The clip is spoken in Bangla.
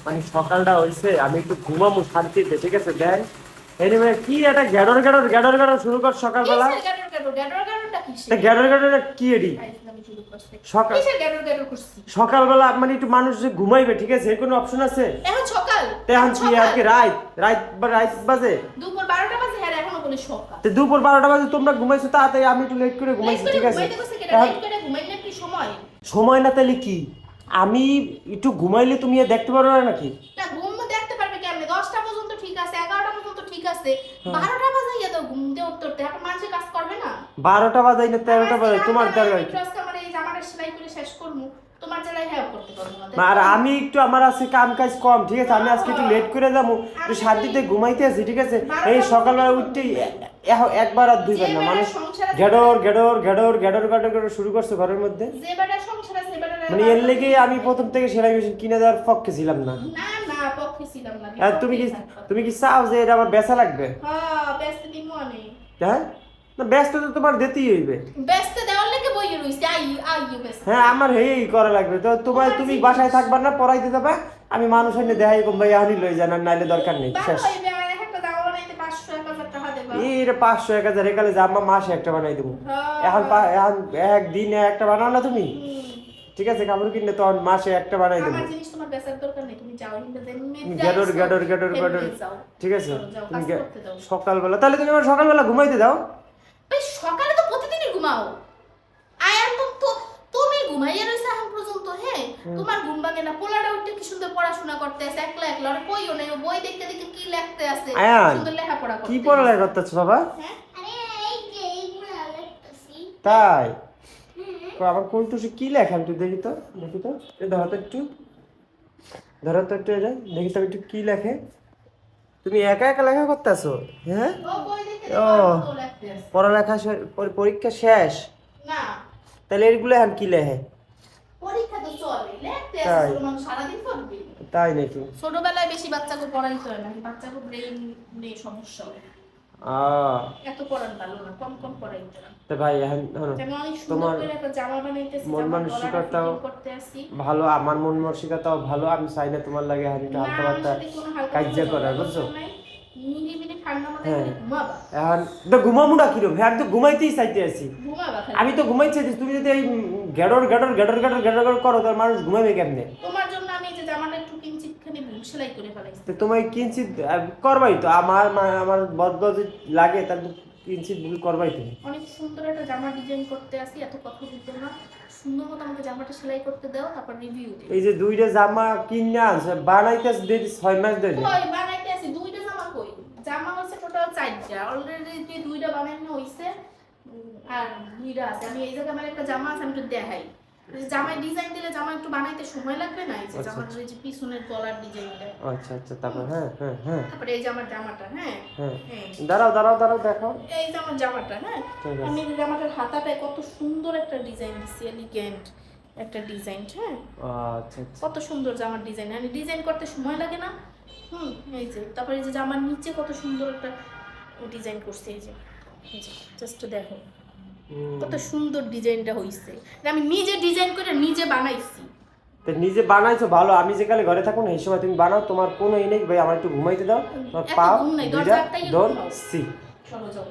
মানে সকালটা হইছে, আমি একটু ঘুমাবো শান্তিতে, ঠিক আছে? দেখ এনিমে কি একটা গ্যাডর গ্যাডর গ্যাডর গ্যাডর শুরু কর সকালবেলা। কিসের গ্যাডর গ্যাডর গ্যাডর গ্যাডরটা তা কিসের? গ্যাডর গ্যাডর কি এডি আমি শুরু করছি। সকাল কিসের গ্যাডর গ্যাডর করছি? সকালবেলা মানে একটু মানুষ যে ঘুমাইবে, ঠিক আছে? এর কোনো অপশন আছে? এখন সকাল। তেহান কি আর কি রাত রাত বা রাত বাজে? দুপুর 12টা বাজে, হ্যাঁ এখনো বলি সকাল। তো দুপুর 12টা বাজে তোমরা ঘুমাইছো, তাড়াতাড়ি আমি একটু লেট করে ঘুমাইছি, ঠিক আছে? ঘুমাইতে বসে কেটে এখন লাইট করে ঘুমাইলে কি সময়? সময় না তাহলে কি? আমি একটু ঘুমাইলে তুমি আর দেখতে পারো না নাকি? না ঘুম দেখতে পারবে কেমনে? 10টা পর্যন্ত ঠিক আছে, 11টা পর্যন্ত ঠিক আছে, 12টা বাজে গিয়ে তো ঘুম দিয়ে উঠতে উঠতে এখন মানুষের কাজ করবে না? 12টা বাজাই না 13টা বাজাই, তোমার দরকার কি? আমার এই জামাটা সেলাই করে শেষ করবো, তোমার জেলায় হেল্প করতে পারবো না। আর আমি একটু আমার আজকে কাম কাজ কম, ঠিক আছে? আমি আজকে একটু লেট করে যাবো, একটু শান্তিতে ঘুমাইতে আছি, ঠিক আছে? এই সকালবেলা উঠতেই একবার আর দুইবার না মানুষ গ্যাডর গ্যাডর গ্যাডর গ্যাডর গ্যাডর গ্যাডর শুরু করছে ঘরের মধ্যে। যে বেটা সংসার আছে বেটা মানে এর লেগে আমি প্রথম থেকে সেলাই মেশিন কিনে দেওয়ার পক্ষে ছিলাম না। না না পক্ষে ছিলাম না। আর তুমি কি চাও যে এটা আমার বেচা লাগবে? হ্যাঁ ব্যস্ত দিন মনে। হ্যাঁ না, ব্যস্ত তো তোমার দিতেই হইবে। ব্যস্ত দেওয়ার লেগে বইয়ে রইছে, আইও ব্যস্ত। হ্যাঁ আমার হেই করা লাগবে তো। তুমি বাসায় থাকবা না, পড়াইতে যাবা, আমি মানুষ এনে দেখাই কম ভাই আনি লই যান, আর নাইলে দরকার নেই, শেষ। একটা জামা বানাইতে 500-1000 টাকা দেবা। এই রে 500-1000 একালে জামা মাসে একটা বানাই দেবো। এখন এখন একদিনে একটা বানাও না তুমি, ঠিক আছে? কাপড় কিনলে তো মাসে একটা বানাই দেবো। আমার জিনিস তোমার বেচার দরকার নেই, তুমি যাও হিন্দা দেন গ্যাডর গ্যাডর গ্যাডর গ্যাডর, ঠিক আছে? তুমি সকালবেলা তাহলে তুমি আমার সকালবেলা ঘুমাইতে দাও। ভাই সকালে তো প্রতিদিনই ঘুমাও। আয়ার তো তুমি ঘুমাইয়া রইছ এখন পর্যন্ত। হ্যাঁ তোমার ঘুম ভাঙে না? পোলাটা উঠে কি সুন্দর পড়াশোনা করতে আছে, একলা একলা আর কইও নাই, বই দেখতে দেখতে কি লিখতে আছে, সুন্দর লেখাপড়া করতে। কি পড়ালেখা করতেছ বাবা? হ্যাঁ আরে এই যে এইগুলা লিখতেছি। তাই আমার কোনটুসে কি লেখা একটু দেখি তো, দেখি তো, এই ধরো তো একটু, ধরো তো একটু, এটা দেখি তো একটু কি লেখে। তুমি একা একা লেখা করতেছো? হ্যাঁ ও বই দেখতে ও দেখতে লিখতে আছে। পড়ালেখা পরীক্ষা শেষ, না তাহলে এগুলো এখন কি লেখে? পরীক্ষা তো চলে, লিখতে আছে, তাই? ছোট মানুষ সারাদিন পড়বে। তাই নাকি? ছোটবেলায় বেশি বাচ্চাকে পড়াইতে হয় না, বাচ্চাকে ব্রেইন নিয়ে সমস্যা হয়। এত পড়ান ভালো না, কম কম পড়াইতে হয়। তো ভাই এখন যেমন অনেক সুন্দর তোমার করে একটা জামা বানাইতেছি, মন জামা মানসিকতাও করতে আসি। ভালো, আমার মন মানসিকতাও ভালো, আমি চাই না তোমার লাগে আর একটু হালকা পাতলা কাজ করার, বুঝছো? মিনিমিনি ঠান্ডা মাথায় হ্যাঁ করে ঘুমাবা। এখন তো ঘুমামুটা কিরম? হ্যাঁ আমি তো ঘুমাইতেই চাইতে আছি, ঘুমাবা খালি। আমি তো ঘুমাইতে চাইতেছি। তুমি যদি এই গ্যাডর গ্যাডর গ্যাডর গ্যাডর গ্যাডর গ্যাডর করো তার মানুষ ঘুমাবে কেমনে? তোমার জন্য আমি এই যে জামাটা একটু কিঞ্চিত খানি সেলাই করে ফেলাইছি। তো তোমায় কিঞ্চিত করবাই তো, আমার বদ লাগে তার তো কিঞ্চিত ভুল করবাই তুমি। অনেক সুন্দর একটা জামা ডিজাইন করতে আসি, এত কথা বলতে না, সুন্দর মতো আমাকে জামাটা সেলাই করতে দাও, তারপর রিভিউ দিও। এই যে দুইটা জামা কিনে আনছে বানাইতে দিদি 6 মাস ধরে। কই বানাইতে আসি দুইটা জামা? কই জামা হইছে টোটাল 4টা, অলরেডি দুইটা বানানো হইছে, আর দুইটা আছে। আমি এই জায়গায় আমার একটা জামা আছে, আমি একটু দেখাই। জামায় ডিজাইন দিলে জামা একটু বানাইতে সময় লাগবে না? এই যে জামার এই যে পিছনের গলার ডিজাইনটা। আচ্ছা আচ্ছা, তারপর হ্যাঁ হ্যাঁ হ্যাঁ তারপরে এই যে আমার জামাটা, হ্যাঁ হ্যাঁ, হ্যাঁ দাঁড়াও দাঁড়াও দাঁড়াও দেখো। এই যে আমার জামাটা, হ্যাঁ ঠিক আছে। আমি এই জামাটার হাতাটায় কত সুন্দর একটা ডিজাইন দিছি, এলিগেন্ট একটা ডিজাইন। হ্যাঁ আচ্ছা আচ্ছা, কত সুন্দর জামার ডিজাইন, আমি ডিজাইন করতে সময় লাগে না। এই যে তারপরে এই যে জামার নিচে কত সুন্দর একটা ডিজাইন করছে, এই যে জাস্ট দেখো কত সুন্দর ডিজাইনটা হইছে। আমি নিজে ডিজাইন করে নিজে বানাইছি। তো নিজে বানাইছো ভালো, আমি যেকালে ঘরে থাকো না এই সময় তুমি বানাও, তোমার কোনো ই নেই ভাই, আমার একটু ঘুমাইতে দাও, তোমার এত পাও ঘুম নাই, দুইটা দরজা আটকাইয়া দোল ঘুমাও। সি। চলো যাও।